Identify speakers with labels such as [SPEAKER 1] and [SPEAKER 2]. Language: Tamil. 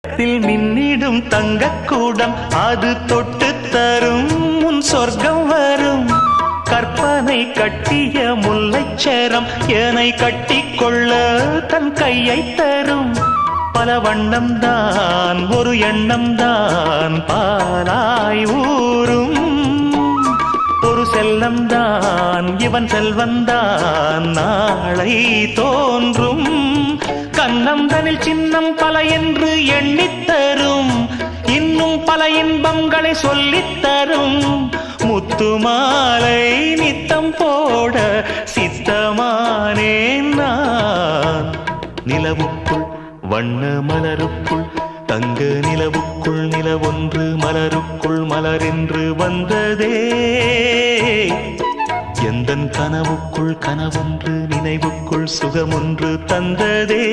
[SPEAKER 1] மின்னிடும் தங்கக்கூடம் அது தொட்டு தரும் உன் சொர்க்கம் வரும். கற்பனை கட்டிய முல்லைச்சரம் என்னை கட்டிக்கொள்ள தன் கையை தரும். பல வண்ணம் தான் ஒரு எண்ணம் தான் பாலாய் ஊரும். ஒரு செல்லம் தான் இவன் செல்வந்தான் நாளை தோன்றும். கண்ணந்தனில் சின்னம் பல என்று எண்ணித்தரும். இன்னும் பல இன்பங்களை சொல்லித்தரும். முத்துமாலை நித்தம் போட சித்தமானேன் நான். நிலவுக்குள் வண்ண மலருக்குள் தங்க நிலவுக்குள் நிலவொன்று மலருக்குள் மலரென்று வந்ததே. எந்தன் கனவுக்குள் கனவொன்று நினைவுக்குள் சுகமொன்று தந்ததே.